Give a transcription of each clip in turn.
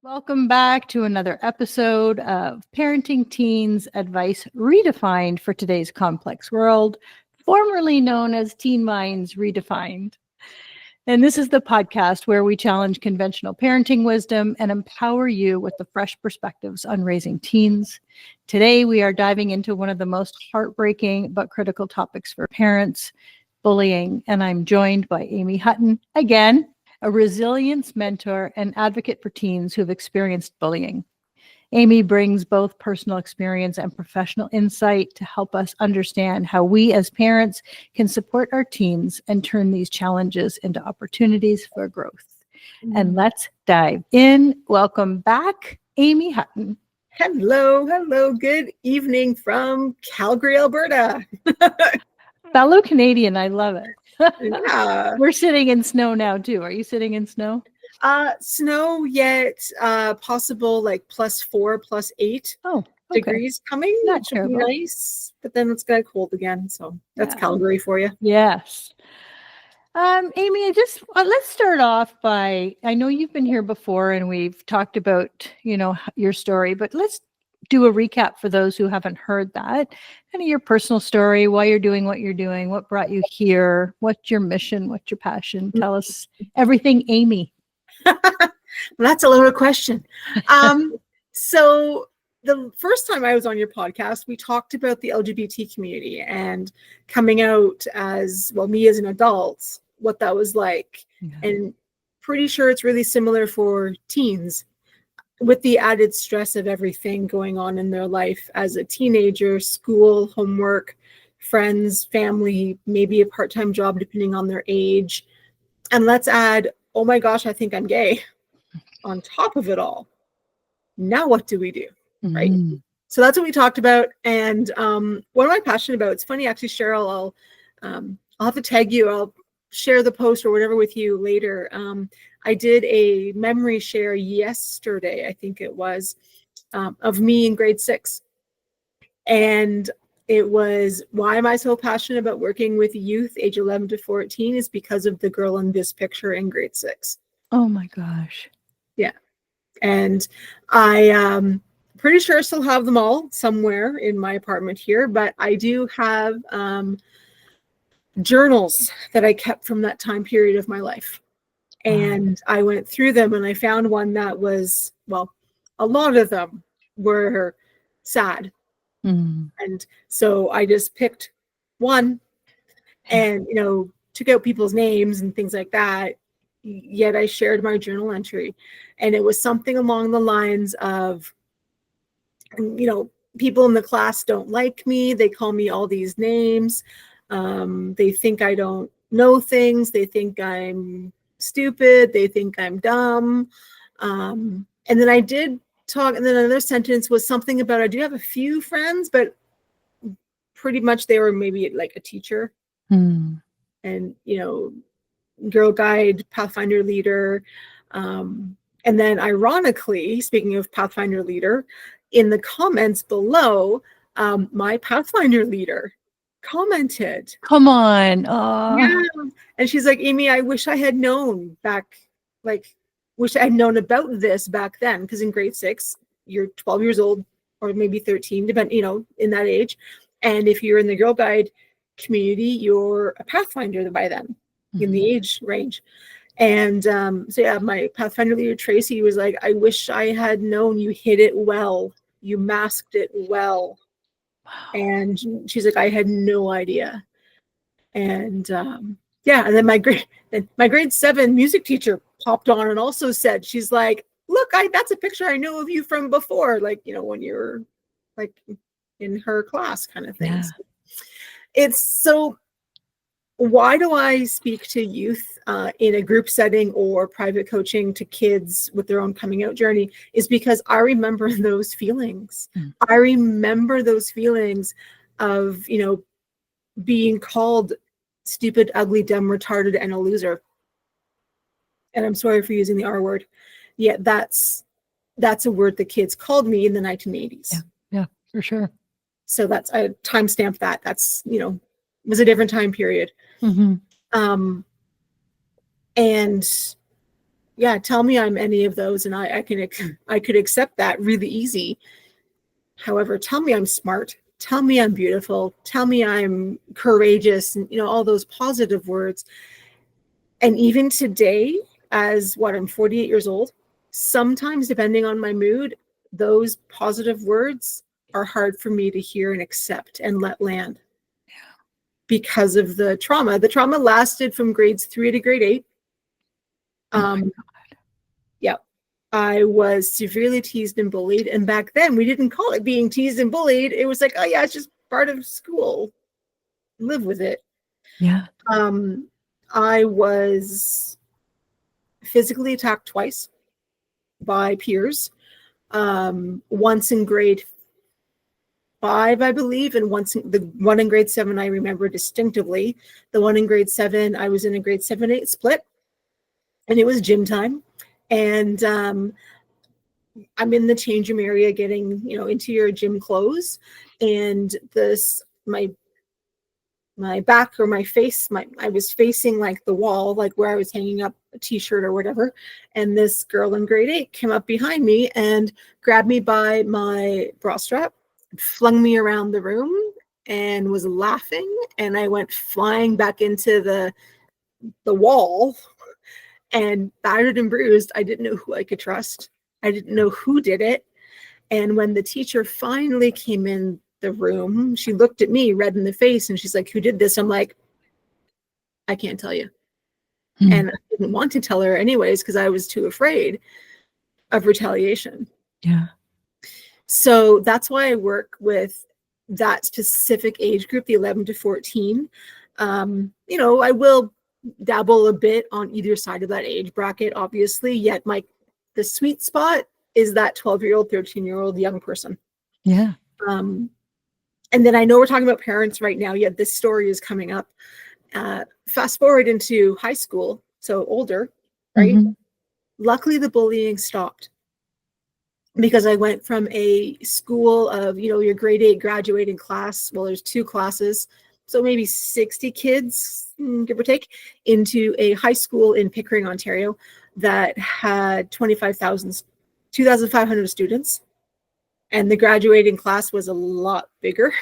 Welcome back to another episode of Parenting Teens Advice Redefined for today's complex world, formerly known as Teen Minds Redefined. And this is the podcast where we challenge conventional parenting wisdom and empower you with the fresh perspectives on raising teens. Today, we are diving into one of the most heartbreaking but critical topics for parents, bullying. And I'm joined by Amy Hutton again, a resilience mentor and advocate for teens who have experienced bullying. Amy brings both personal experience and professional insight to help us understand how we as parents can support our teens and turn these challenges into opportunities for growth. And let's dive in. Welcome back, Amy Hutton. Hello. Good evening from Calgary, Alberta. Fellow Canadian, I love it. Yeah. We're sitting in snow now too. Are you sitting in snow? Snow yet possible like +4, +8 degrees coming. Not which would be nice, but then it's got cold again. So that's Calgary for you. Yes. Amy, let's start off by, I know you've been here before and we've talked about, your story, but let's do a recap for those who haven't heard that. Kind of your personal story, why you're doing what you're doing, what brought you here, what's your mission, what's your passion? Tell us everything, Amy. Well, that's a loaded question. So the first time I was on your podcast, we talked about the LGBT community and coming out as, well, me as an adult, what that was like. Yeah. And pretty sure it's really similar for teens, with the added stress of everything going on in their life as a teenager, school, homework, friends, family, maybe a part-time job depending on their age. And let's add, oh my gosh, I think I'm gay on top of it all. Now what do we do? Right? So that's what we talked about. And what am I passionate about? It's funny, actually, Cheryl, I'll have to tag you. I'll share the post or whatever with you later. I did a memory share yesterday, I think it was, of me in grade 6. And it was, why am I so passionate about working with youth age 11 to 14 is because of the girl in this picture in grade 6. Oh my gosh. Yeah. And I pretty sure I still have them all somewhere in my apartment here, but I do have journals that I kept from that time period of my life. And I went through them and I found one that was, well, a lot of them were sad. And so I just picked one and, took out people's names and things like that. Yet I shared my journal entry. And it was something along the lines of, people in the class don't like me. They call me all these names. They think I don't know things. They think I'm stupid. They think I'm dumb. And then I did talk, and then another sentence was something about, I do have a few friends, but pretty much they were maybe like a teacher and, Girl Guide, Pathfinder leader. And then ironically, speaking of Pathfinder leader, in the comments below, my Pathfinder leader commented. Come on. Yeah. And she's like, Amy, I wish I had known wish I had known about this back then. Because in grade 6, you're 12 years old or maybe 13, depending, in that age. And if you're in the Girl Guide community, you're a Pathfinder by then in the age range. And so yeah, my Pathfinder leader, Tracy, was like, I wish I had known. You hid it well. You masked it well. Wow. And she's like, I had no idea. And and then my grade 7 music teacher popped on and also said, she's like, look, that's a picture I know of you from before, like, when you're like in her class kind of thing. Yeah. So it's so, why do I speak to youth in a group setting or private coaching to kids with their own coming out journey is because I remember those feelings. I remember those feelings of, being called stupid, ugly, dumb, retarded, and a loser. And I'm sorry for using the R word. Yeah, that's a word the kids called me in the 1980s. Yeah, for sure. So I timestamped that. That's, was a different time period. And yeah, tell me I'm any of those, and I could accept that really easy. However, tell me I'm smart, tell me I'm beautiful, tell me I'm courageous, and all those positive words. And even today, as I'm 48 years old, sometimes depending on my mood, those positive words are hard for me to hear and accept and let land because of the trauma. The trauma lasted from grades 3 to grade 8. Oh my God. Yeah. I was severely teased and bullied. And back then we didn't call it being teased and bullied. It was like, oh yeah, it's just part of school. Live with it. Yeah. I was physically attacked twice by peers. Once in grade 5, I believe, and the one in grade 7 I remember distinctively. The one in grade 7, I was in a grade 7-8 split, and it was gym time. And I'm in the change room area getting, into your gym clothes, and my back or my face, I was facing like the wall, like where I was hanging up a t-shirt or whatever. And this girl in grade 8 came up behind me and grabbed me by my bra strap, flung me around the room, and was laughing. And I went flying back into the wall and battered and bruised. I didn't know who I could trust. I didn't know who did it. And when the teacher finally came in the room, she looked at me red in the face and she's like, who did this? I'm like, I can't tell you. And I didn't want to tell her anyways because I was too afraid of retaliation. Yeah. So that's why I work with that specific age group, the 11 to 14. I will dabble a bit on either side of that age bracket, obviously, yet the sweet spot is that 12-year-old, 13-year-old young person. Yeah. And then I know we're talking about parents right now, yet this story is coming up. Fast forward into high school, so older, right? Mm-hmm. Luckily, the bullying stopped because I went from a school of, your grade 8 graduating class. Well, there's 2 classes, so maybe 60 kids, give or take, into a high school in Pickering, Ontario that had 2,500 students. And the graduating class was a lot bigger.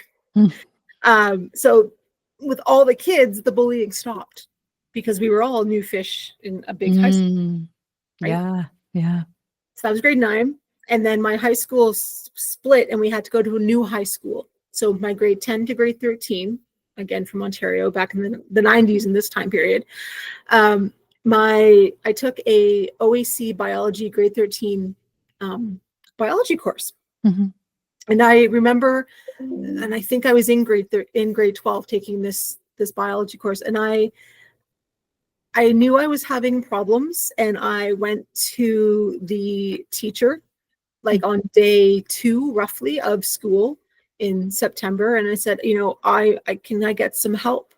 So with all the kids, the bullying stopped because we were all new fish in a big high school. Right? Yeah. Yeah. So that was grade 9. And then my high school split and we had to go to a new high school. So my grade 10 to grade 13, again from Ontario back in the 90s in this time period. I took a OAC biology grade 13 biology course. Mm-hmm. And I remember, and I think I was in grade 12 taking this biology course, and I knew I was having problems, and I went to the teacher like on day 2 roughly of school in September, and I said, I can I get some help?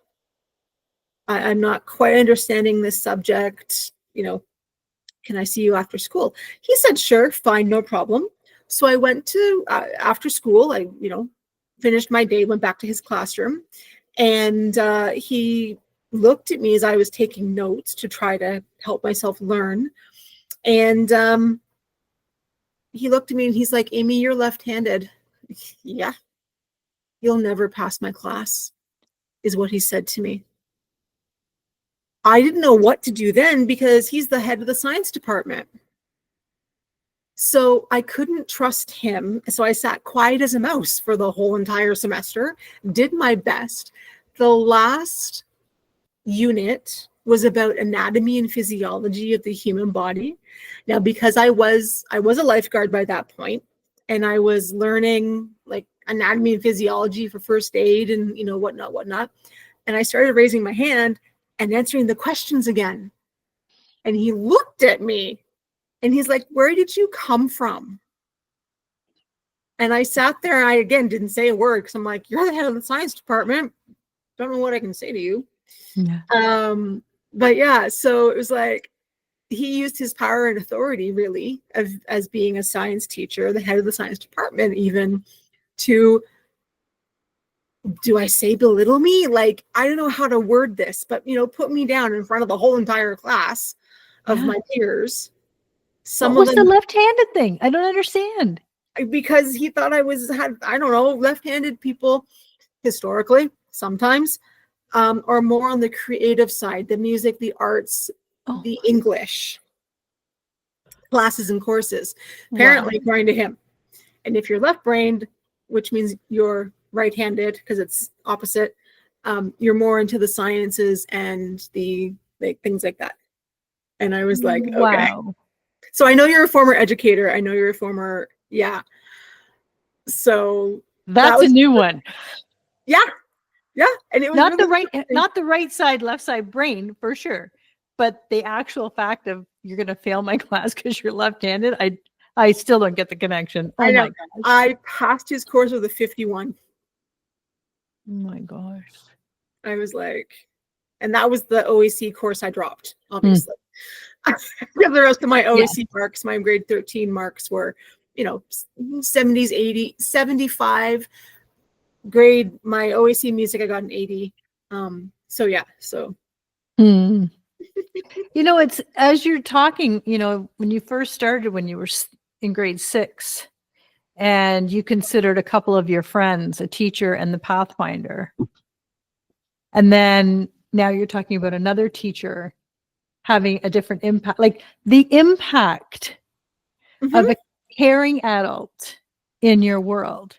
I'm not quite understanding this subject, can I see you after school? He said, sure, fine, no problem. So I went to after school, I finished my day, went back to his classroom, and he looked at me as I was taking notes to try to help myself learn. And he looked at me and he's like, Amy, you're left-handed. Yeah. You'll never pass my class, is what he said to me. I didn't know what to do then because he's the head of the science department. So I couldn't trust him. So I sat quiet as a mouse for the whole entire semester, did my best. The last unit was about anatomy and physiology of the human body. Now, because I was a lifeguard by that point, and I was learning like anatomy and physiology for first aid and whatnot. And I started raising my hand and answering the questions again. And he looked at me and he's like, where did you come from? And I sat there and I, again, didn't say a word because I'm like, you're the head of the science department. Don't know what I can say to you. Yeah. But yeah, so it was like, he used his power and authority really as being a science teacher, the head of the science department, even to, do I say belittle me? Like, I don't know how to word this, but, put me down in front of the whole entire class of Yeah. my peers. What Some of was the them left-handed thing? I don't understand. because he thought I don't know, left-handed people historically sometimes, are more on the creative side, the music, the arts, Oh, the English classes and courses, apparently, wow. according to him. And if you're left-brained, which means you're right-handed because it's opposite, you're more into the sciences and the things like that. And I was like, okay. Wow. So I know you're a former educator. I know you're a former, yeah. So That's a new one. yeah. And it was Not the really right, not the right side, left side brain for sure. But the actual fact of you're going to fail my class because you're left-handed, I still don't get the connection. Oh I know. my gosh. I passed his course with a 51. Oh my gosh. I was like, and that was the OAC course I dropped, obviously. The rest of my OAC marks, my grade 13 marks were, 70s, 80, 75. Grade my OAC music, I got an 80. So yeah, so. It's as you're talking, when you first started, when you were in grade 6, and you considered a couple of your friends, a teacher and the Pathfinder. And then now you're talking about another teacher having a different impact, like the impact of a caring adult in your world.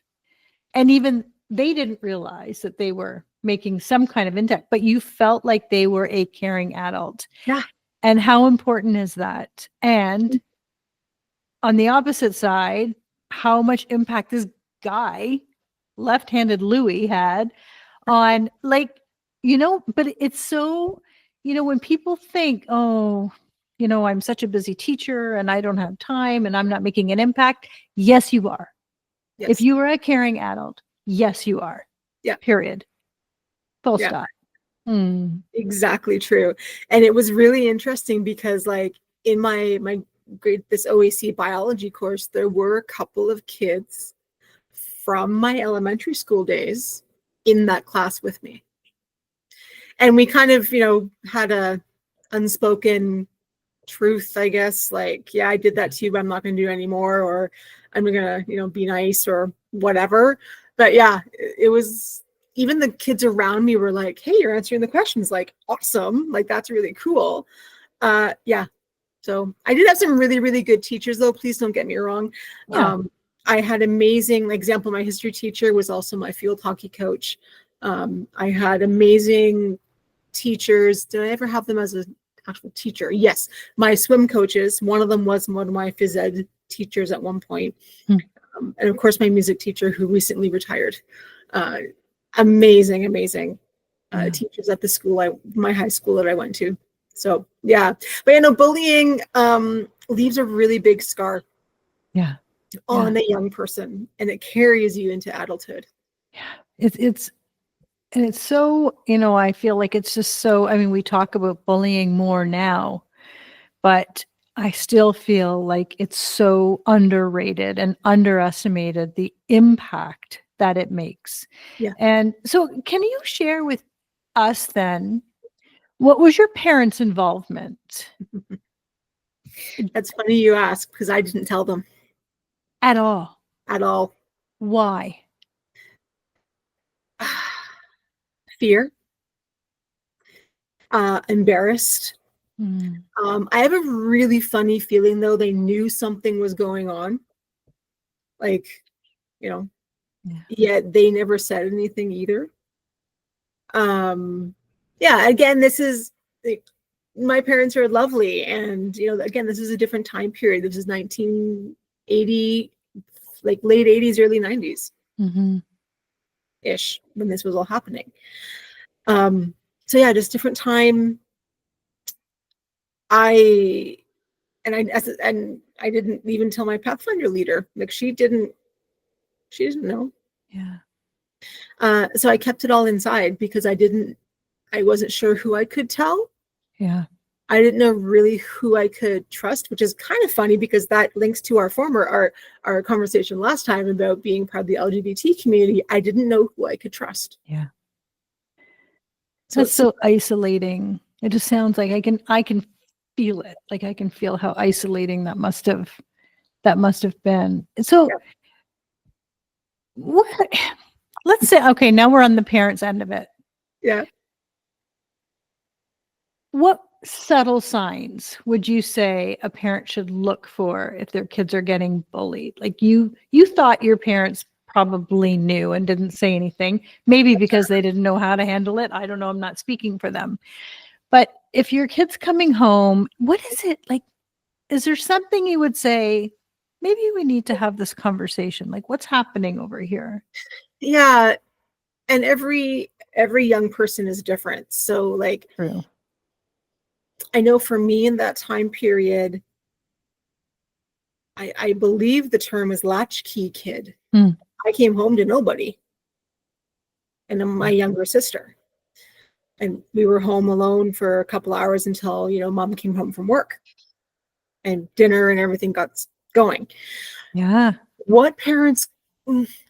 And even they didn't realize that they were making some kind of impact, but you felt like they were a caring adult. Yeah. And how important is that? And on the opposite side, how much impact this guy, left-handed Louis, had on, but it's so, when people think, oh, I'm such a busy teacher and I don't have time and I'm not making an impact. Yes, you are. Yes. If you are a caring adult, yes, you are. Yeah. Period. Full stop. Exactly true. And it was really interesting because like in my grade, this OAC biology course, there were a couple of kids from my elementary school days in that class with me. And we kind of, had a unspoken truth, I guess, like, yeah, I did that to you, but I'm not going to do it anymore, or I'm going to, be nice or whatever. But yeah, it was, even the kids around me were like, hey, you're answering the questions, like, awesome. Like, that's really cool. Yeah. So I did have some really, really good teachers, though. Please don't get me wrong. Yeah. I had amazing, example, my history teacher was also my field hockey coach. I had amazing teachers. Did I ever have them as an actual teacher? Yes. My swim coaches, one of them was one of my phys ed teachers at one point. And of course, my music teacher who recently retired. Amazing teachers at the school, my high school that I went to. So yeah, but bullying leaves a really big scar on a young person, and it carries you into adulthood. Yeah, it's so, I feel like it's just so, we talk about bullying more now, but I still feel like it's so underrated and underestimated, the impact that it makes. Yeah. And so can you share with us then, what was your parents' involvement? That's funny you ask, because I didn't tell them. At all? At all. Why? Fear. Embarrassed. I have a really funny feeling, though, they knew something was going on. Like, yet they never said anything either. Yeah, again, this is, my parents are lovely. And, again, this is a different time period. This is 1980, like late 80s, early 90s ish, when this was all happening. So yeah, just different time. I didn't even tell my Pathfinder leader. Like she didn't know. Yeah. So I kept it all inside because I wasn't sure who I could tell. Yeah. I didn't know really who I could trust, which is kind of funny because that links to our conversation last time about being part of the LGBT community. I didn't know who I could trust. Yeah. So that's so isolating. It just sounds like I can feel it. Like I can feel how isolating that must have been. So Yeah. what, let's say, okay, now we're on the parents' end of it. Yeah. What subtle signs would you say a parent should look for if their kids are getting bullied? Like you thought your parents probably knew and didn't say anything, maybe because they didn't know how to handle it. I don't know. I'm not speaking for them. But if your kid's coming home, what is it like? Is there something you would say, maybe we need to have this conversation? Like what's happening over here? Yeah. And every young person is different. So like, True. I know for me in that time period, I believe the term is latchkey kid. Mm. I came home to nobody and my younger sister. And we were home alone for a couple hours until, mom came home from work and dinner and everything got going. Yeah. What parents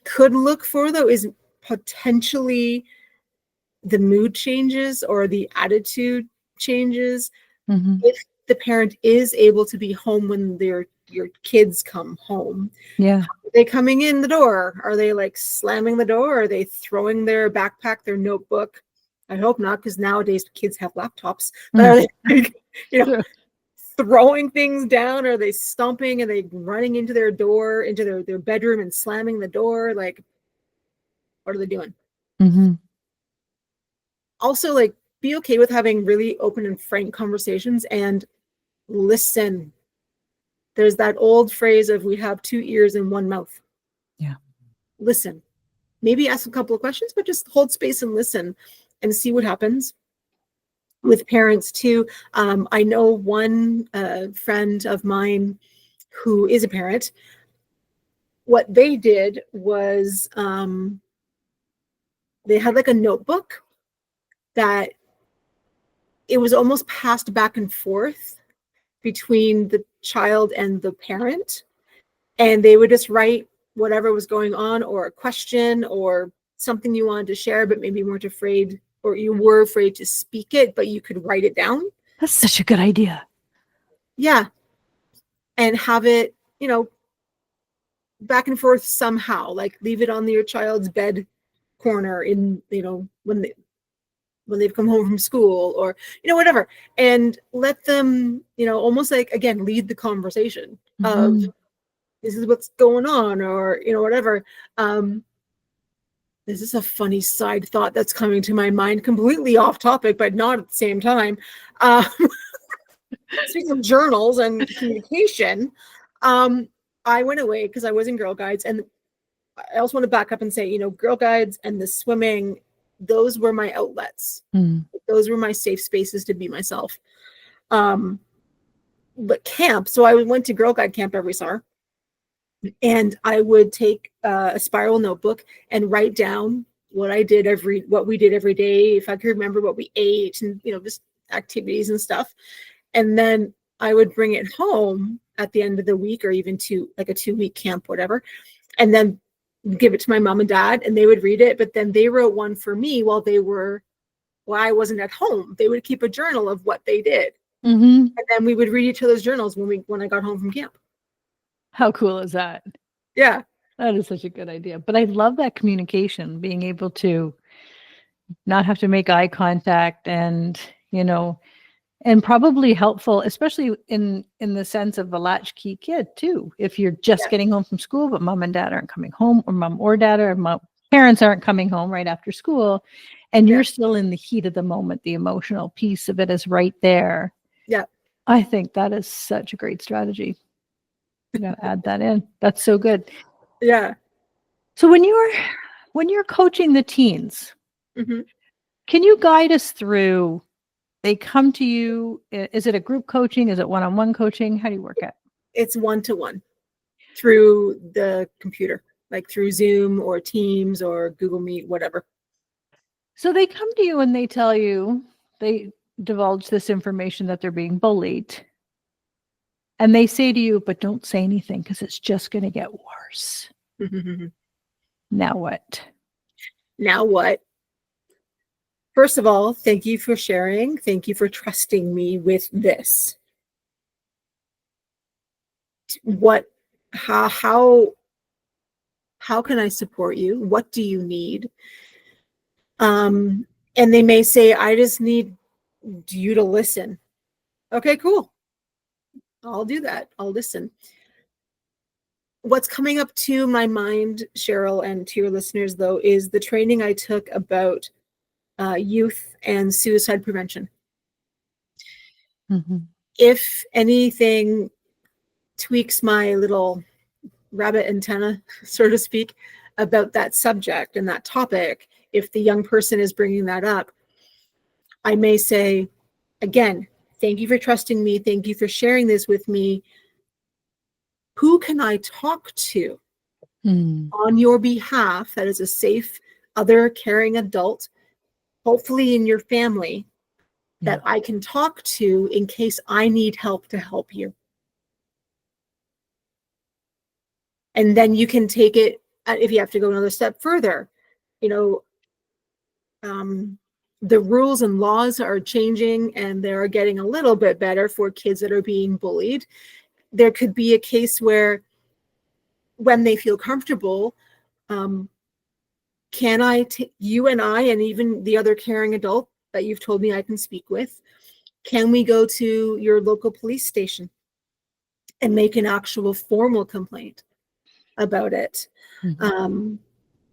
could look for, though, is potentially the mood changes or the attitude changes. Mm-hmm. If the parent is able to be home when your kids come home. Yeah. Are they coming in the door? Are they like slamming the door? Are they throwing their backpack, their notebook? I hope not, because nowadays kids have laptops. But are they like, throwing things down? Are they stomping? Are they running into their door, into their bedroom and slamming the door? Like, what are they doing? Mm-hmm. Also, like, be okay with having really open and frank conversations and listen. There's that old phrase of we have 2 ears and 1 mouth. Yeah. Listen. Maybe ask a couple of questions, but just hold space and listen and see what happens. With parents too, I know one friend of mine who is a parent. What they did was they had like a notebook that it was almost passed back and forth between the child and the parent. And they would just write whatever was going on, or a question or something you wanted to share, but maybe weren't afraid, or you were afraid to speak it, but you could write it down. That's such a good idea. Yeah. And have it, back and forth somehow, like leave it on your child's bed corner in, when they've come home from school, or, whatever, and let them, almost like, again, lead the conversation of this is what's going on, or, whatever. This is a funny side thought that's coming to my mind, completely off topic, but not at the same time. Speaking of journals and communication, I went away because I was in Girl Guides, and I also want to back up and say, Girl Guides and the swimming, those were my outlets. Those were my safe spaces to be myself. But camp, so I went to Girl Guide camp every summer, and I would take a spiral notebook and write down what we did every day, if I could remember what we ate, and just activities and stuff. And then I would bring it home at the end of the week, or even to like a 2-week camp, whatever, and then give it to my mom and dad, and they would read it. But then they wrote one for me while I wasn't at home. They would keep a journal of what they did, and then we would read each other's journals when I got home from camp. How cool is that? Yeah. That is such a good idea. But I love that communication, being able to not have to make eye contact, and, and probably helpful, especially in the sense of the latchkey kid too. If you're just getting home from school, but mom and dad aren't coming home, or mom or dad or parents aren't coming home right after school, and you're still in the heat of the moment, the emotional piece of it is right there. Yeah. I think that is such a great strategy. You gotta add that in. That's so good. Yeah. So when you're coaching the teens, can you guide us through? They come to you. Is it a group coaching? Is it one-on-one coaching? How do you work it? It's 1-to-1 through the computer, like through Zoom or Teams or Google Meet, whatever. So they come to you and they tell you, they divulge this information that they're being bullied. And they say to you, but don't say anything because it's just going to get worse. Now what? Now what? First of all, thank you for sharing. Thank you for trusting me with this. what, how can I support you? What do you need? And they may say, I just need you to listen. Okay, cool. I'll do that. I'll listen. What's coming up to my mind, Cheryl, and to your listeners, though, is the training I took about youth and suicide prevention. Mm-hmm. If anything tweaks my little rabbit antenna, so to speak, about that subject and that topic, if the young person is bringing that up, I may say, again, thank you for trusting me. Thank you for sharing this with me. Who can I talk to on your behalf that is a safe, other caring adult, hopefully in your family, that I can talk to in case I need help to help you? And then you can take it, if you have to go another step further, you know, the rules and laws are changing and they are getting a little bit better for kids that are being bullied. There could be a case where when they feel comfortable, you and I, and even the other caring adult that you've told me I can speak with, can we go to your local police station and make an actual formal complaint about it?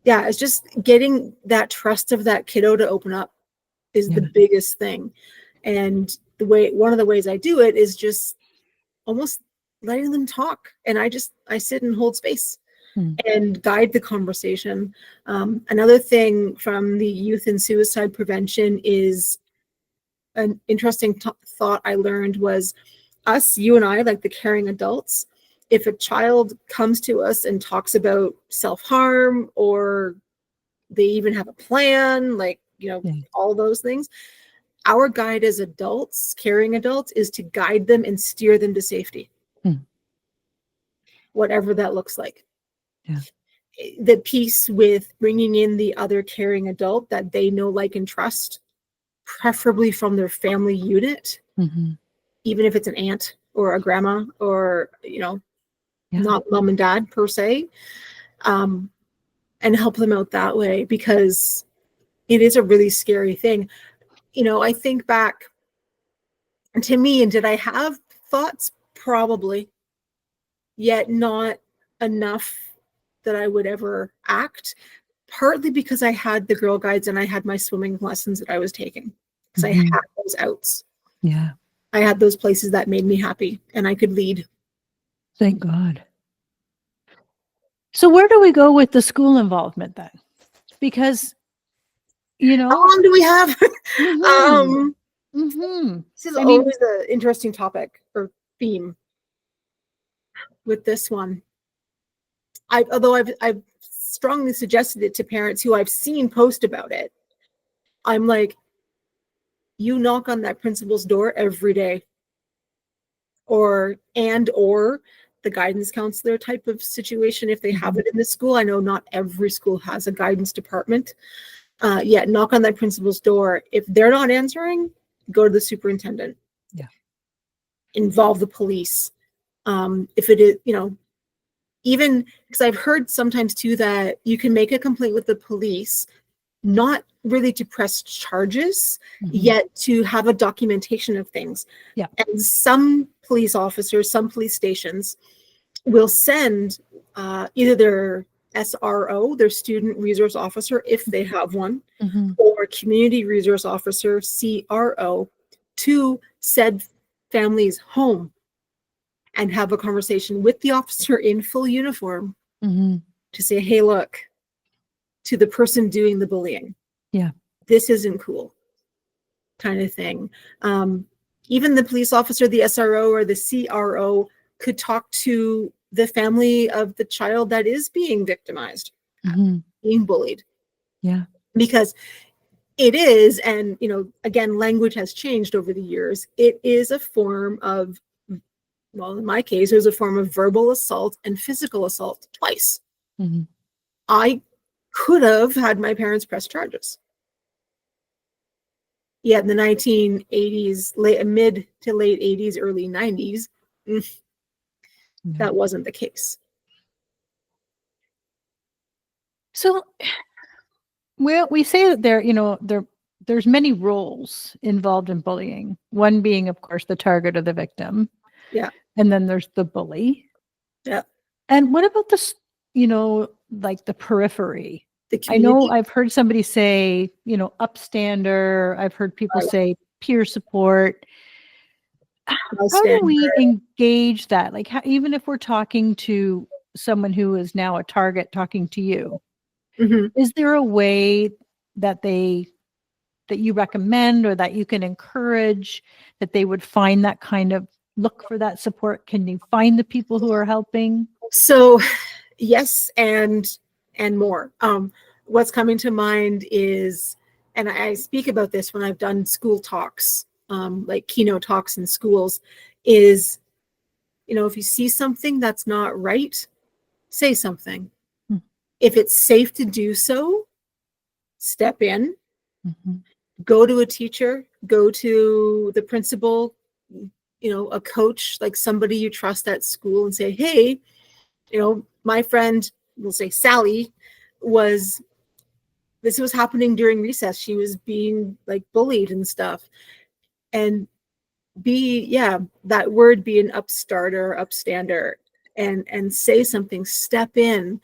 Yeah, it's just getting that trust of that kiddo to open up is the biggest thing. And one of the ways I do it is just almost letting them talk. And I sit and hold space and guide the conversation. Another thing from the youth and suicide prevention is an interesting thought I learned was you and I, like the caring adults, if a child comes to us and talks about self-harm or they even have a plan, like, all those things, our guide as adults, caring adults, is to guide them and steer them to safety. Whatever that looks like. The piece with bringing in the other caring adult that they know, like, and trust, preferably from their family unit, even if it's an aunt or a grandma or, not mom and dad per se, and help them out that way, because it is a really scary thing. I think back to me, and did I have thoughts? Probably, yet not enough that I would ever act, partly because I had the Girl Guides and I had my swimming lessons that I was taking, because I had those outs. I had those places that made me happy and I could lead. Thank God. So where do we go with the school involvement then? Because, how long do we have? This is always an interesting topic or theme with this one. Although I've strongly suggested it to parents who I've seen post about it, I'm like, you knock on that principal's door every day, or the guidance counselor type of situation, if they have it in the school. I know not every school has a guidance department. Yet knock on that principal's door. If they're not answering, go to the superintendent. Involve the police. If it is, even because I've heard sometimes too that you can make a complaint with the police, not really to press charges, yet to have a documentation of things. And some police officers, some police stations will send either their SRO, their student resource officer, if they have one, or community resource officer, CRO, to said family's home and have a conversation with the officer in full uniform to say, hey, look, to the person doing the bullying, this isn't cool, kind of thing. Even the police officer, the SRO or the CRO, could talk to the family of the child that is being victimized, being bullied. Because it is, and again, language has changed over the years. It is a form of, well, in my case, it was a form of verbal assault and physical assault twice. I could have had my parents press charges. In the 1980s, mid to late 80s, early 90s, that wasn't the case. So we say that there's many roles involved in bullying. One being, of course, the target or the victim. Yeah. And then there's the bully. Yeah. And what about like the periphery? The I know community. I've heard somebody say, upstander. I've heard people say peer support. How do we engage that? Like, even if we're talking to someone who is now a target talking to you, is there a way that you recommend or that you can encourage that they would find that kind of look for that support? Can you find the people who are helping? So yes, and more. What's coming to mind is, and I speak about this when I've done school talks, like keynote talks in schools, is, if you see something that's not right, say something. If it's safe to do so, step in, go to a teacher, go to the principal, a coach, like somebody you trust at school, and say, hey, my friend, we'll say Sally, this was happening during recess. She was being like bullied and stuff. And that word, be an upstander, and say something, step in.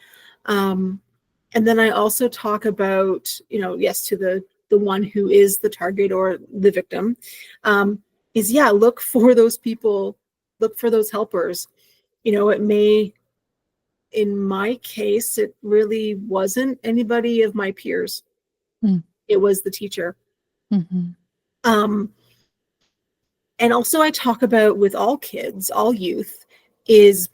And then I also talk about, yes, to the one who is the target or the victim, look for those people, look for those helpers. It may, in my case, it really wasn't anybody of my peers. It was the teacher. And also I talk about, with all kids, all youth, is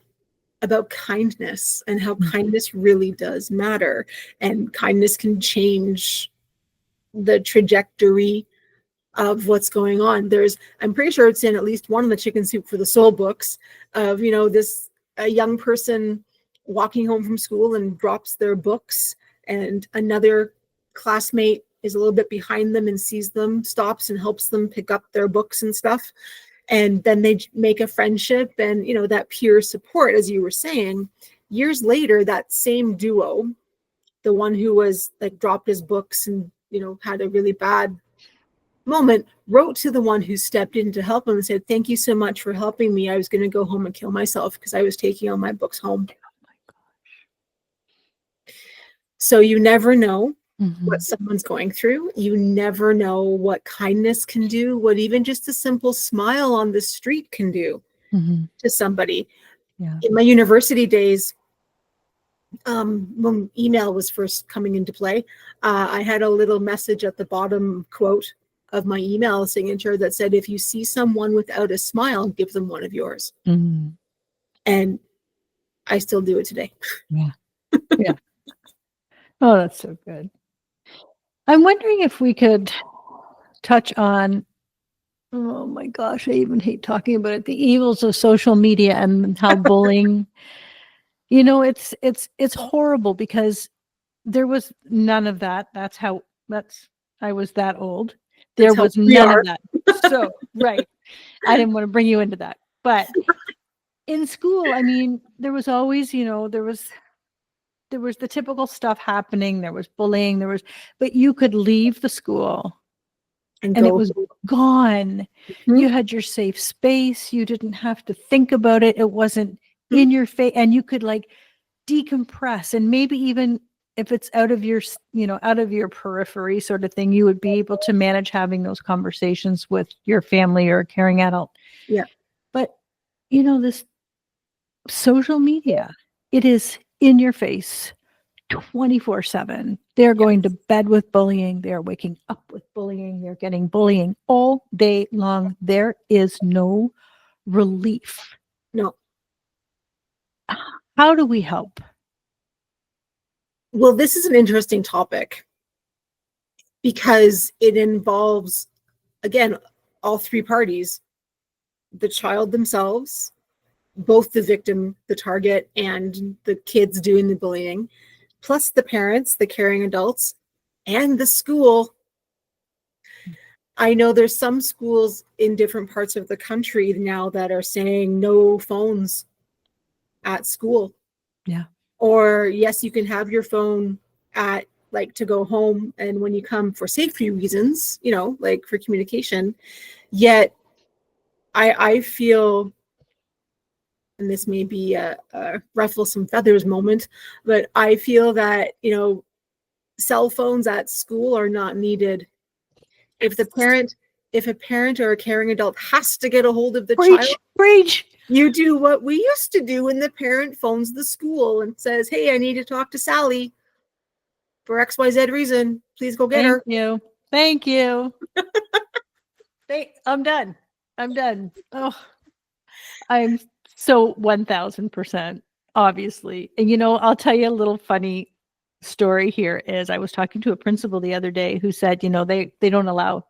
about kindness and how kindness really does matter. And kindness can change the trajectory of what's going on. I'm pretty sure it's in at least one of the Chicken Soup for the Soul books of, a young person walking home from school and drops their books, and another classmate is a little bit behind them and sees them, stops and helps them pick up their books and stuff. And then they make a friendship, and, that peer support, as you were saying. Years later, that same duo, the one who was like dropped his books and, had a really bad moment, wrote to the one who stepped in to help him and said, thank you so much for helping me. I was going to go home and kill myself because I was taking all my books home. So you never know what someone's going through. You never know what kindness can do, what even just a simple smile on the street can do to somebody. Yeah. In my university days, when email was first coming into play, I had a little message at the bottom quote of my email signature that said, if you see someone without a smile, give them one of yours. And I still do it today. Yeah. Yeah. Oh, that's so good. I'm wondering if we could touch on, oh my gosh, I even hate talking about it, the evils of social media and how bullying, it's horrible because there was none of that. I was that old. There was none of that. So, right. I didn't want to bring you into that. But in school, I mean, there was always, there was the typical stuff happening. There was bullying. But you could leave the school and it was gone. You had your safe space. You didn't have to think about it. It wasn't in your face, and you could like decompress. And maybe even if it's out of your periphery sort of thing, you would be able to manage having those conversations with your family or a caring adult. Yeah. But this social media, it is in your face 24/7. They're going to bed with bullying. They're waking up with bullying. They're getting bullying all day long. There is no relief. No. How do we help? Well, this is an interesting topic because it involves, again, all three parties: the child themselves, both the victim, the target, and the kids doing the bullying, plus the parents, the caring adults, and the school. I know there's some schools in different parts of the country now that are saying no phones at school. Yeah. Or yes, you can have your phone at like to go home and when you come for safety reasons, you know, like for communication. Yet I feel, and this may be a ruffle some feathers moment, but I feel that, you know, cell phones at school are not needed. If a parent or a caring adult has to get a hold of the child, Preach. you do what we used to do when the parent phones the school and says, hey, I need to talk to Sally for XYZ reason. Please go get her. Thank you. I'm done. Oh, I'm so 1000%, obviously. And, you know, I'll tell you a little funny story here is I was talking to a principal the other day who said, you know, they don't allow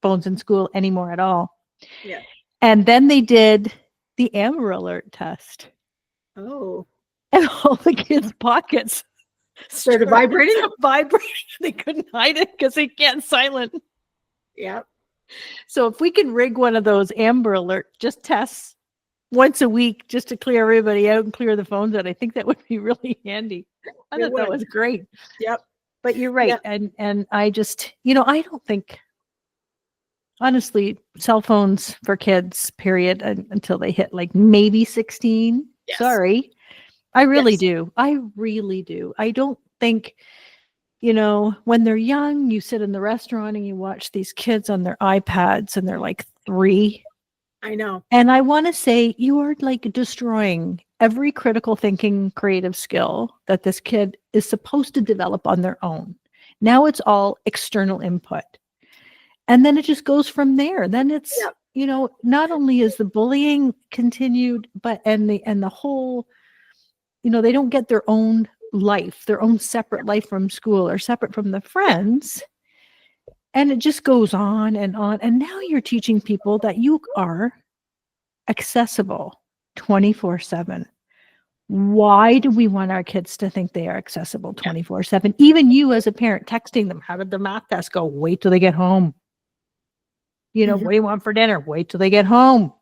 phones in school anymore at all. Yeah. And then they did the Amber Alert test. Oh. And all the kids' pockets started vibrating. They couldn't hide it because they can't silent. Yeah. So if we can rig one of those Amber Alert just tests once a week just to clear everybody out and clear the phones out, I think that would be really handy. I thought that was great. Yep. But you're right. Yep. And I just, you know, I don't think, honestly, cell phones for kids, period, until they hit like maybe 16. Yes. Sorry. I really do. I really do. I don't think, you know, when they're young, you sit in the restaurant and you watch these kids on their iPads and they're like 3. I know. And I want to say you are like destroying every critical thinking, creative skill that this kid is supposed to develop on their own. Now it's all external input. And then it just goes from there. Then it's, you know, not only is the bullying continued, but and the whole, you know, they don't get their own life, their own separate life from school or separate from the friends. And it just goes on. And now you're teaching people that you are accessible 24/7. Why do we want our kids to think they are accessible 24/7? Even you as a parent texting them, how did the math test go? Wait till they get home. You know, what do you want for dinner? Wait till they get home.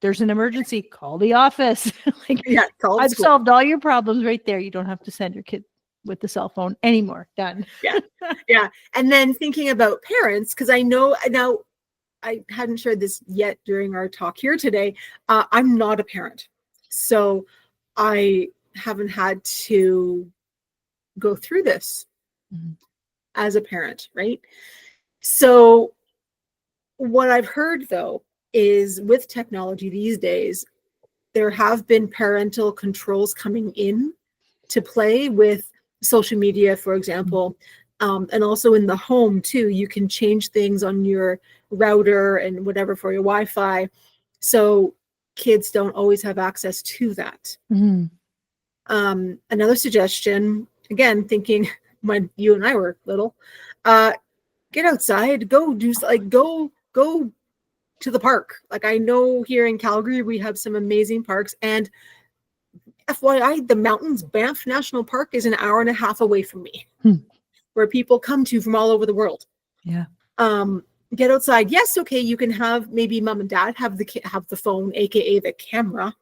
There's an emergency, call the office. I've solved all your problems right there. You don't have to send your kid with the cell phone anymore. Done. Yeah. And then thinking about parents, because I know now I hadn't shared this yet during our talk here today. I'm not a parent. So I haven't had to go through this as a parent, right? So what I've heard, though, is with technology these days, there have been parental controls coming in to play with social media, for example, and also in the home, too. You can change things on your router and whatever for your Wi-Fi. So kids don't always have access to that. Another suggestion, again, thinking when you and I were little, get outside, go to the park. Like I know here in Calgary, we have some amazing parks, and FYI, the mountains, Banff National Park is an hour and a half away from me, where people come to from all over the world. Yeah. Get outside. Yes. Okay. You can have maybe mom and dad have the phone, AKA the camera,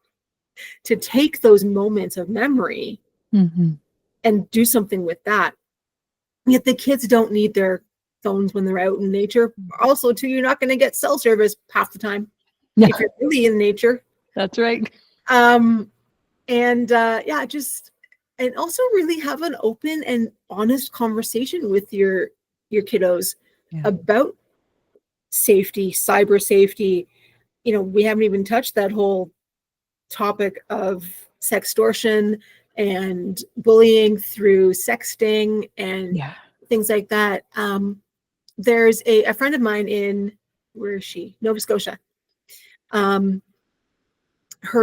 to take those moments of memory and do something with that. Yet the kids don't need their phones when they're out in nature. Also, too, you're not going to get cell service half the time if you're really in nature. That's right. And also really have an open and honest conversation with your kiddos about safety, cyber safety. You know, we haven't even touched that whole topic of sextortion and bullying through sexting and things like that. There's a friend of mine in, where is she? Nova Scotia. Her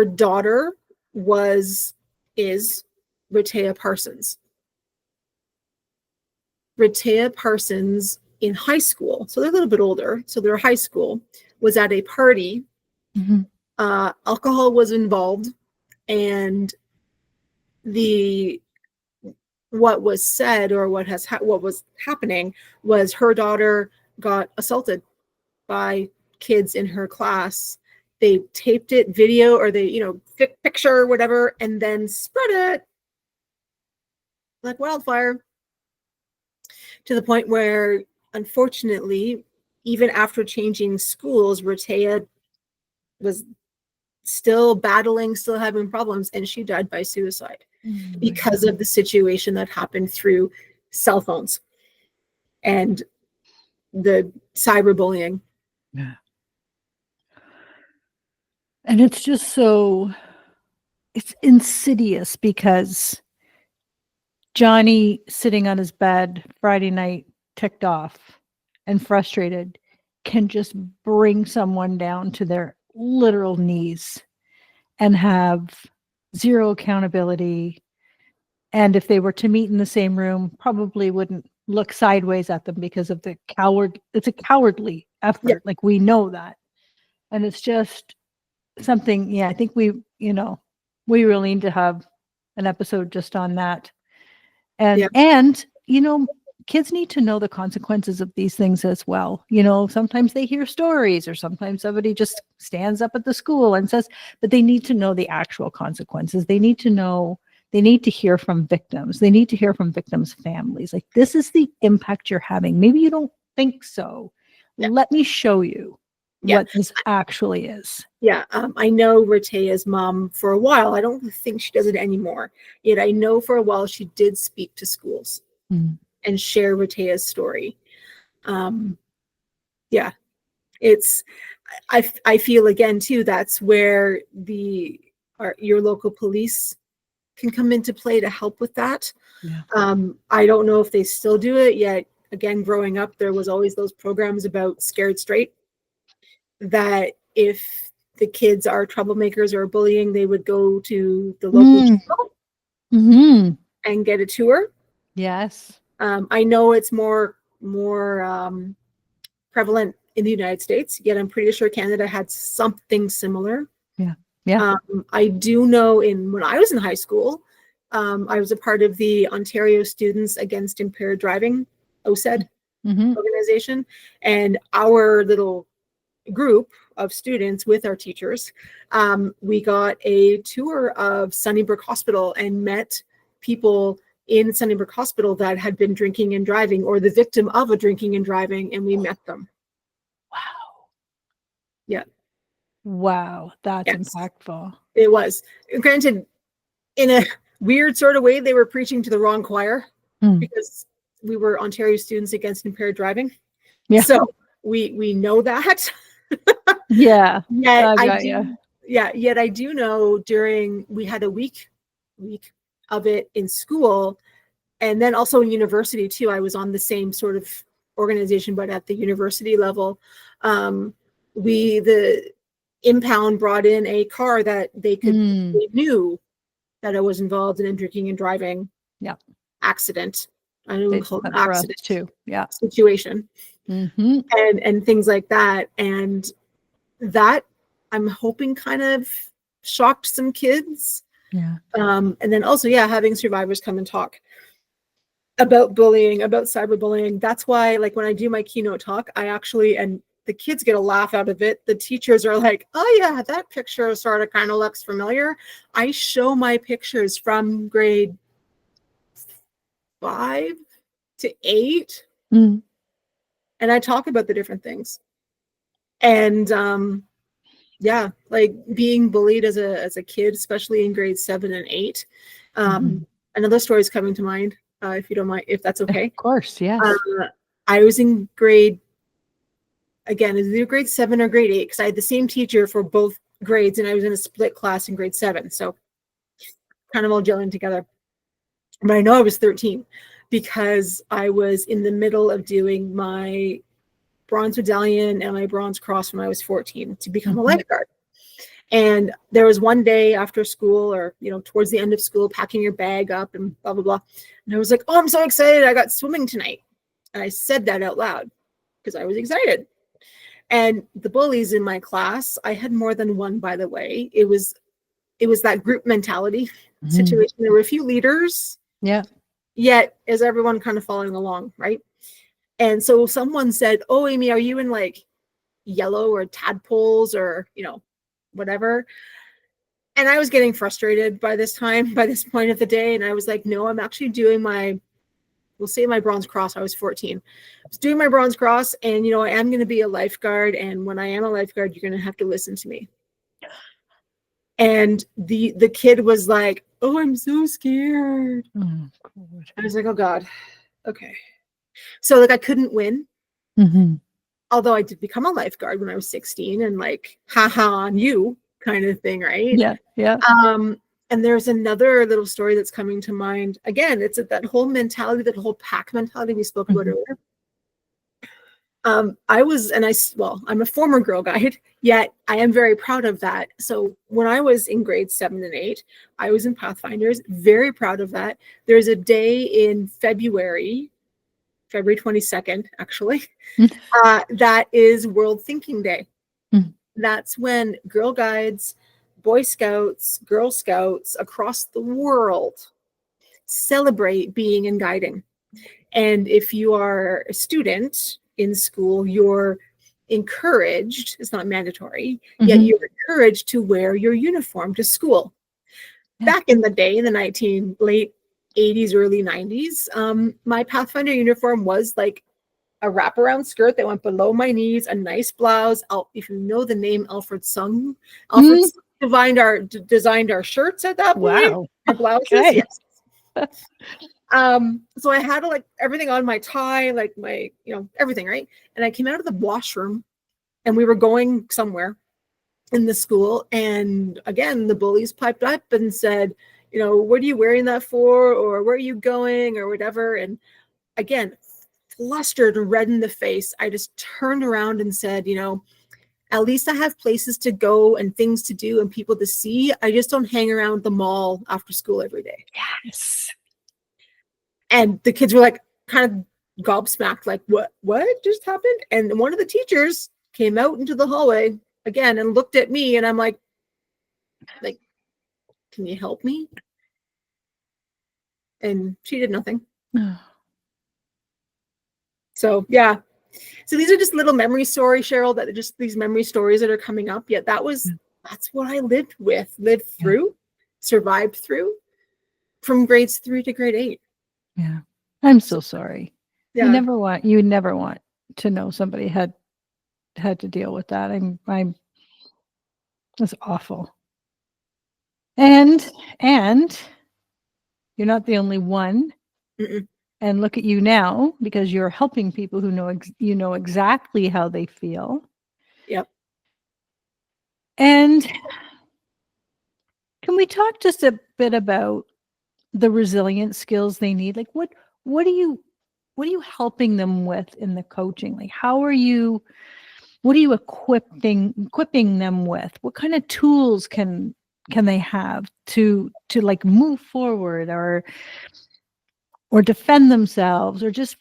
daughter is Rehtaeh Parsons. Rehtaeh Parsons in high school, so they're a little bit older, so they're high school, was at a party. Alcohol was involved, and what was said or what was happening was her daughter got assaulted by kids in her class, they taped it video, or they, picture or whatever, and then spread it like wildfire, to the point where, unfortunately, even after changing schools, Rehtaeh was still battling, still having problems, and she died by suicide because of the situation that happened through cell phones and the cyberbullying. Yeah. And it's just so, it's insidious, because Johnny, sitting on his bed Friday night, ticked off and frustrated, can just bring someone down to their literal knees and have zero accountability. And if they were to meet in the same room, probably wouldn't look sideways at them because of the it's a cowardly effort. Yeah. Like, we know that. And it's just something, I think we really need to have an episode just on that. And kids need to know the consequences of these things as well. Sometimes they hear stories, or sometimes somebody just stands up at the school and says, but they need to know the actual consequences. They need to hear from victims. They need to hear from victims' families. Like, this is the impact you're having. Maybe you don't think so. Yeah. Let me show you what this actually is. Yeah. I know Rehtaeh's mom for a while. I don't think she does it anymore. Yet I know for a while she did speak to schools and share Rehtaeh's story. It's, I feel, again, too, that's where your local police can come into play to help with that. Yeah. I don't know if they still do it yet. Again, growing up, there was always those programs about Scared Straight, that if the kids are troublemakers or bullying, they would go to the local jail and get a tour. Yes. I know it's more prevalent in the United States, yet I'm pretty sure Canada had something similar. Yeah. I do know when I was in high school, I was a part of the Ontario Students Against Impaired Driving, OSED organization, and our little group of students with our teachers, we got a tour of Sunnybrook Hospital and met people in Sunnybrook Hospital that had been drinking and driving, or the victim of a drinking and driving, and we met them. Wow. Yeah. Wow. That's impactful. It was. Granted, in a weird sort of way, they were preaching to the wrong choir, because we were Ontario Students Against Impaired Driving. Yeah. So we know that. Yeah. Yet I do know, we had a week of it in school, and then also in university too. I was on the same sort of organization, but at the university level. The impound brought in a car that they knew that I was involved in a drinking and driving accident. I know we call it accident too. Yeah. Situation. And things like that. And that, I'm hoping, kind of shocked some kids. Yeah. And then also, having survivors come and talk about bullying, about cyberbullying. That's why, like, when I do my keynote talk, and the kids get a laugh out of it. The teachers are like, oh yeah, that picture sort of kind of looks familiar. I show my pictures from grade 5 to 8. And I talk about the different things. And like being bullied as a kid, especially in grade 7 and 8. Another story is coming to mind, if you don't mind, if that's okay. Of course, yes. I was in grade 7 or grade 8, because I had the same teacher for both grades, and I was in a split class in grade 7, so kind of all gelling together. But I know I was 13 because I was in the middle of doing my bronze medallion and my bronze cross when I was 14 to become a lifeguard. And there was one day after school, or towards the end of school, packing your bag up and blah blah blah, and I was like, oh, I'm so excited, I got swimming tonight. And I said that out loud because I was excited. And the bullies in my class, I had more than one, by the way. It was that group mentality situation. There were a few leaders, yet is everyone kind of following along, right? And so someone said, oh, Amy, are you in like yellow or tadpoles, or whatever. And I was getting frustrated by this point of the day. And I was like, no, I'm actually doing we'll say my bronze cross. I was 14. I was doing my bronze cross, and I am going to be a lifeguard. And when I am a lifeguard, you're going to have to listen to me. And the kid was like, oh, I'm so scared. Oh, God. I was like, oh God. Okay. So like I couldn't win. Mm-hmm. Although I did become a lifeguard when I was 16, and like, haha on you kind of thing, right? Yeah. Yeah. And there's another little story that's coming to mind. Again, it's that whole mentality, that whole pack mentality we spoke about earlier. I'm a former Girl Guide, yet I am very proud of that. So when I was in grades 7 and 8, I was in Pathfinders, very proud of that. There's a day in February 22nd, actually, that is World Thinking Day. Mm. That's when Girl Guides, Boy Scouts, Girl Scouts across the world celebrate being and guiding. And if you are a student in school, you're encouraged, it's not mandatory, yet you're encouraged to wear your uniform to school. Yeah. Back in the day, in the late 80s, early 90s, my Pathfinder uniform was like a wraparound skirt that went below my knees, a nice blouse. If you know the name Alfred Sung, Alfred designed our shirts at that point. Wow. Our blouses, Okay. yes. So I had like everything on, my tie, like my, everything, right? And I came out of the washroom, and we were going somewhere in the school, and again the bullies piped up and said, what are you wearing that for, or where are you going, or whatever. And again, flustered and red in the face, I just turned around and said, at least I have places to go and things to do and people to see. I just don't hang around the mall after school every day. Yes. And the kids were like kind of gobsmacked, like, what just happened? And one of the teachers came out into the hallway again and looked at me, and I'm like, can you help me? And she did nothing. So yeah. So these are just little memory stories, Cheryl, that are just these memory stories that are coming up. Yet that's what I lived through, survived through from grades 3 to grade 8. Yeah. I'm so sorry. Yeah. You never want to know somebody had to deal with that. That's awful. And you're not the only one. Mm-mm. And look at you now, because you're helping people who know exactly how they feel. Yep. And can we talk just a bit about the resilient skills they need? Like what are you helping them with in the coaching? Like what are you equipping them with? What kind of tools can they have to like move forward or defend themselves, or just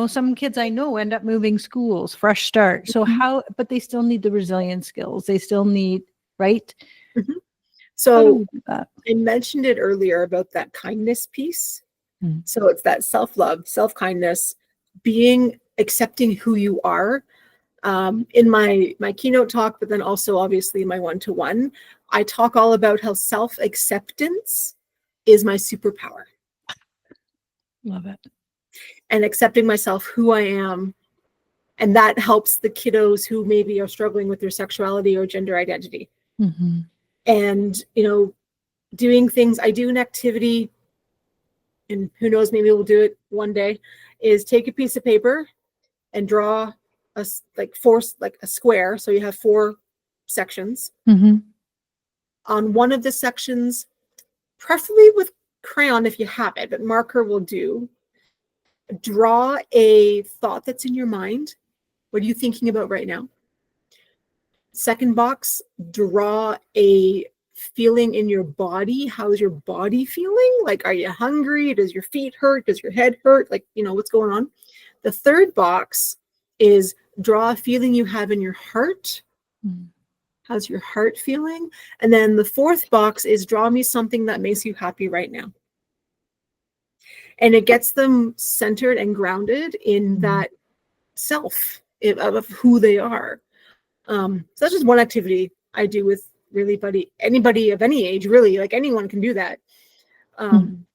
some kids I know end up moving schools, fresh start. So but they still need the resilient skills. They still need, right? Mm-hmm. So I mentioned it earlier about that kindness piece. So it's that self-love, self-kindness, accepting who you are. In my keynote talk, but then also obviously my one-to-one, I talk all about how self-acceptance is my superpower. Love it. And accepting myself, who I am. And that helps the kiddos who maybe are struggling with their sexuality or gender identity. Mm-hmm. And, doing things. I do an activity, and who knows, maybe we'll do it one day, is take a piece of paper and draw a square. So you have 4 sections. Mm-hmm. On one of the sections, preferably with crayon if you have it, but marker will do. Draw a thought that's in your mind. What are you thinking about right now? Second box, draw a feeling in your body. How's your body feeling? Like, are you hungry? Does your feet hurt? Does your head hurt? Like, what's going on? The third box is draw a feeling you have in your heart. How's your heart feeling? And then the fourth box is draw me something that makes you happy right now. And it gets them centered and grounded in that self of who they are. So that's just one activity I do with really anybody of any age, really. Like anyone can do that. And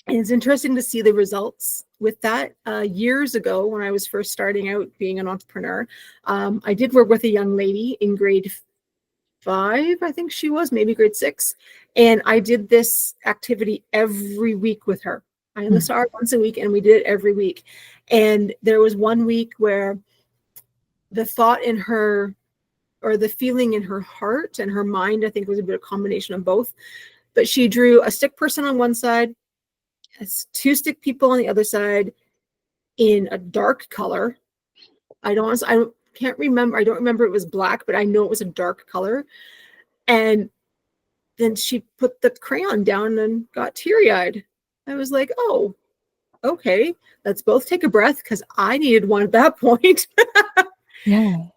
it's interesting to see the results with that. Years ago, when I was first starting out being an entrepreneur, I did work with a young lady in grade 5, I think she was, maybe grade 6. And I did this activity every week with her. I only saw her once a week, and we did it every week. And there was one week where the thought in her, or the feeling in her heart and her mind, I think was a bit of a combination of both. But she drew a stick person on one side, 2 stick people on the other side in a dark color. I can't remember. I don't remember it was black, but I know it was a dark color. And then she put the crayon down and got teary-eyed. I was like, oh, okay, let's both take a breath, because I needed one at that point. Yeah.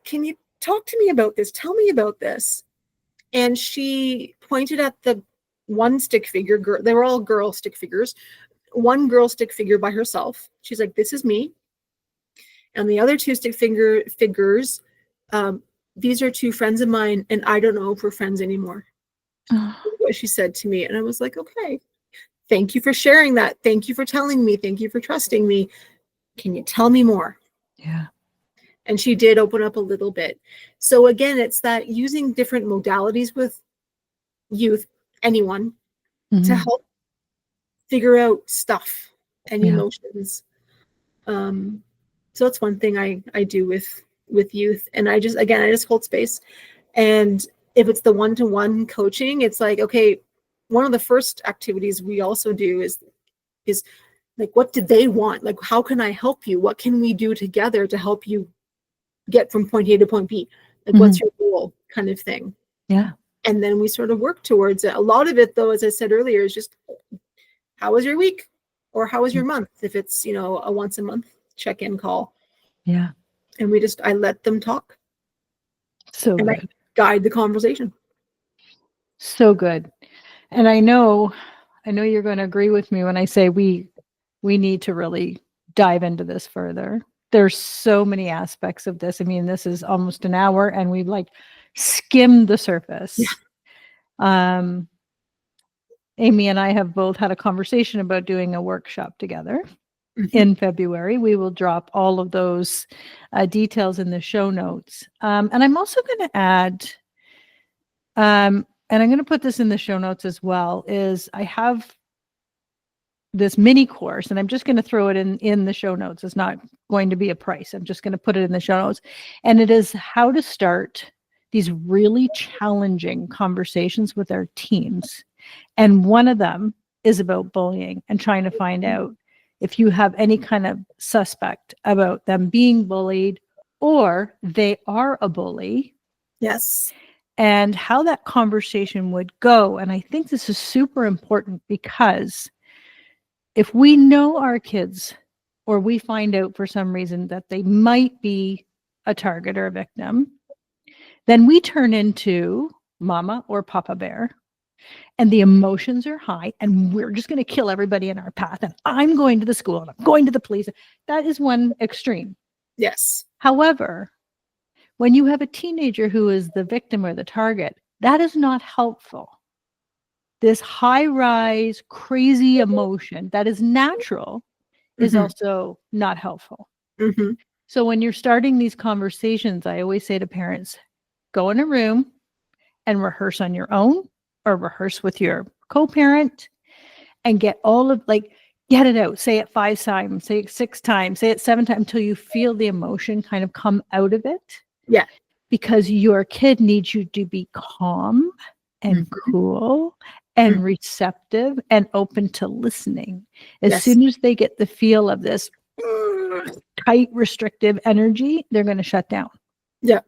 Can you talk to me about this? Tell me about this. And she pointed at the one stick figure. They were all girl stick figures. One girl stick figure by herself. She's like, this is me. And the other 2 stick figures, these are 2 friends of mine, and I don't know if we're friends anymore. What she said to me. And I was like, okay, thank you for sharing that. Thank you for telling me. Thank you for trusting me. Can you tell me more? Yeah. And she did open up a little bit. So again, it's that using different modalities with youth, anyone, to help figure out stuff and emotions. So that's one thing I do with youth. And I just hold space. And if it's the one-to-one coaching, it's like, okay, one of the first activities we also do is like, what did they want? Like, how can I help you? What can we do together to help you get from point A to point B? Like, what's your goal, kind of thing? Yeah. And then we sort of work towards it. A lot of it, though, as I said earlier, is just, how was your week? Or how was your month? If it's, a once a month check-in call. Yeah. And I let them talk. So and good. I guide the conversation. So good. And I know you're going to agree with me when I say we need to really dive into this further. There's so many aspects of this. I mean, this is almost an hour and we've like skimmed the surface. Yeah. Amy and I have both had a conversation about doing a workshop together in February. We will drop all of those details in the show notes. And I'm also going to add, and I'm going to put this in the show notes as well, is I have this mini course, and I'm just going to throw it in the show notes. It's not going to be a price. I'm just going to put it in the show notes. And it is how to start these really challenging conversations with our teens. And one of them is about bullying and trying to find out if you have any kind of suspect about them being bullied or they are a bully. Yes. And how that conversation would go. And I think this is super important, because if we know our kids, or we find out for some reason that they might be a target or a victim, then we turn into mama or papa bear, and the emotions are high, and we're just going to kill everybody in our path. And I'm going to the school and I'm going to the police. That is one extreme. Yes. However, when you have a teenager who is the victim or the target, that is not helpful. This high rise, crazy emotion that is natural is also not helpful. So when you're starting these conversations, I always say to parents, go in a room and rehearse on your own, or rehearse with your co-parent, and get get it out. Say it 5 times, say it 6 times, say it 7 times, until you feel the emotion kind of come out of it. Yeah. Because your kid needs you to be calm and cool and receptive and open to listening. As soon as they get the feel of this tight, restrictive energy, they're going to shut down. Yeah.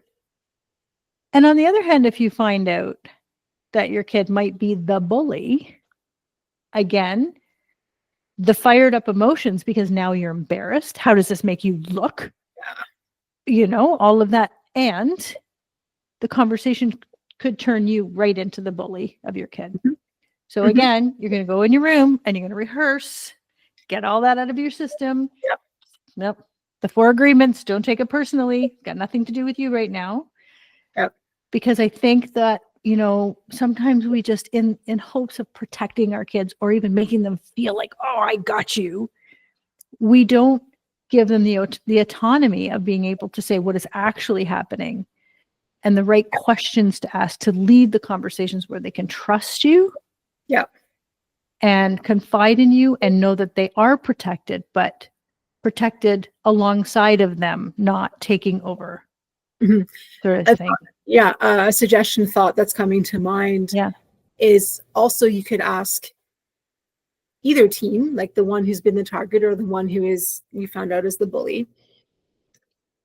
And on the other hand, if you find out that your kid might be the bully, again, the fired up emotions, because now you're embarrassed. How does this make you look? All of that. And the conversation could turn you right into the bully of your kid. So again, you're going to go in your room and you're going to rehearse, get all that out of your system. Nope. The 4 agreements, don't take it personally. Got nothing to do with you right now. Yep. because I think that, you know, sometimes we just in hopes of protecting our kids or even making them feel like, oh, I got you, we don't give them the autonomy of being able to say what is actually happening and the right questions to ask to lead the conversations where they can trust you. Yeah. And confide in you and know that they are protected, but protected alongside of them, not taking over, Mhm. sort of thing. Yeah. A suggestion thought that's coming to mind Yeah. is also you could ask either teen, like the one who's been the target or the one who is you found out is the bully.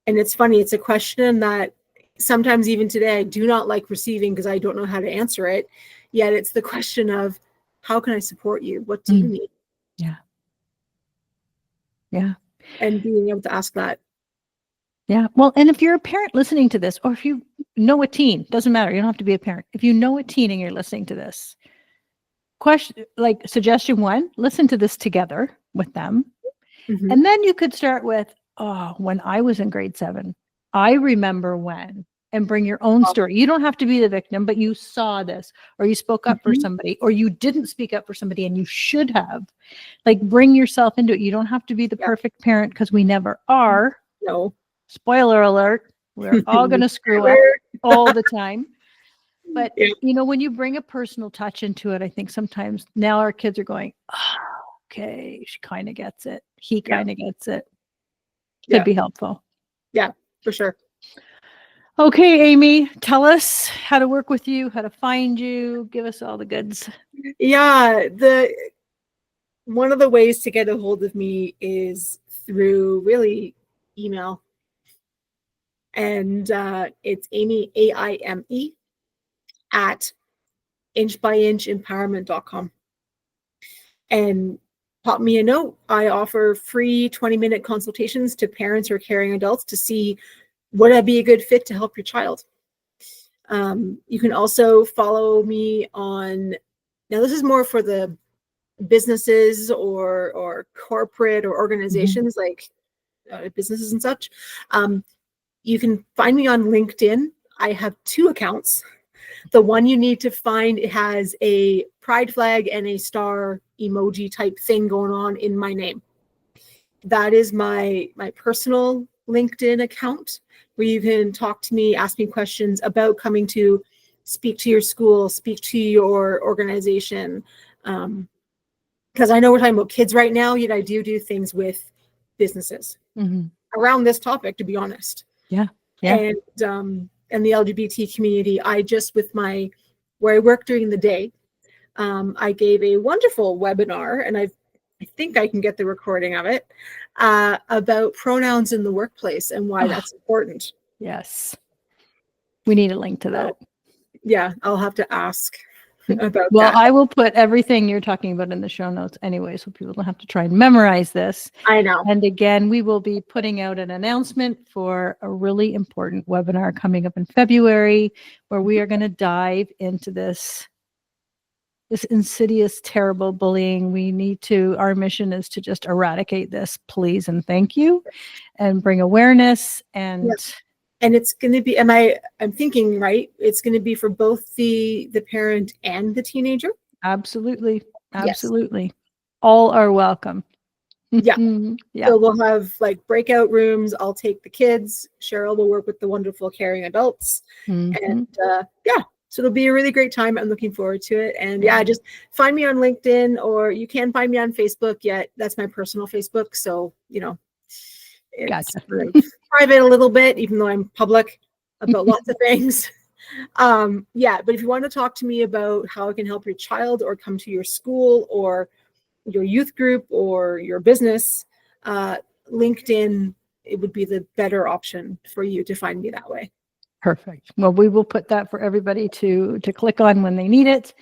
And it's funny, it's a question that sometimes even today I do not like receiving because I don't know how to answer it. Yet it's the question of, how can I support you? What do you need? Yeah. Yeah. And being able to ask that. Yeah. Well, and if you're a parent listening to this, or if you know a teen, doesn't matter. You don't have to be a parent. If you know a teen and you're listening to this, question, like suggestion one, listen to this together with them. Mhm. And then you could start with, oh, when I was in grade 7, I remember when, and bring your own story. You don't have to be the victim, but you saw this, or you spoke up for Mhm. somebody, or you didn't speak up for somebody and you should have. Like, bring yourself into it. You don't have to be the Yeah. perfect parent because we never are. No. Spoiler alert. We're all going to screw up all the time. But, Yeah. you know, when you bring a personal touch into it, I think sometimes now our kids are going, oh, okay, she kind of gets it. He kind of gets it. Could Yeah. be helpful. Yeah, for sure. Okay, Amy, tell us how to work with you, how to find you, give us all the goods. Yeah, one of the ways to get a hold of me is through really email. And it's Amy, AIME, at inchbyinchempowerment.com. And pop me a note. I offer free 20-minute consultations to parents or caring adults to see would I be a good fit to help your child. You can also follow me on, now this is more for the businesses or corporate or organizations like businesses and such. You can find me on LinkedIn. I have 2 accounts. The one you need to find, it has a pride flag and a star emoji type thing going on in my name. That is my personal LinkedIn account, where you can talk to me, ask me questions about coming to speak to your school, speak to your organization. Because I know we're talking about kids right now, yet I do things with businesses around this topic, to be honest. Yeah. And the LGBT community, I just, with where I work during the day, I gave a wonderful webinar, and I think I can get the recording of it, about pronouns in the workplace and why that's important. Yes. We need a link to that. Yeah, I'll have to ask about well, that. I will put everything you're talking about in the show notes anyway, so people don't have to try and memorize this. I know. And again, we will be putting out an announcement for a really important webinar coming up in February, where we are going to dive into this insidious, terrible bullying. Our mission is to just eradicate this, please and thank you, and bring awareness. And and it's going to be, I'm thinking, right, it's going to be for both the parent and the teenager. Absolutely. All are welcome. Yeah. Yeah. So we'll have like breakout rooms. I'll take the kids. Cheryl will work with the wonderful caring adults. And so it'll be a really great time. I'm looking forward to it. And just find me on LinkedIn, or you can find me on Facebook. Yet that's my personal Facebook. So, it's private a little bit, even though I'm public about lots of things. But if you want to talk to me about how I can help your child, or come to your school or your youth group or your business, LinkedIn, it would be the better option for you to find me that way. Perfect. Well, we will put that for everybody to click on when they need it.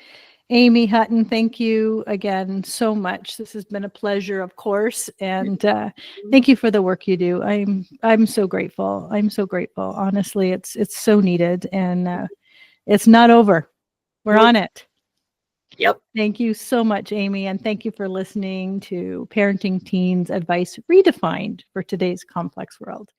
Amy Hutton, thank you again so much. This has been a pleasure, of course, and thank you for the work you do. I'm so grateful. I'm so grateful. Honestly, it's so needed, and it's not over. We're on it. Yep. Thank you so much, Amy, and thank you for listening to Parenting Teens Advice Redefined for today's complex world.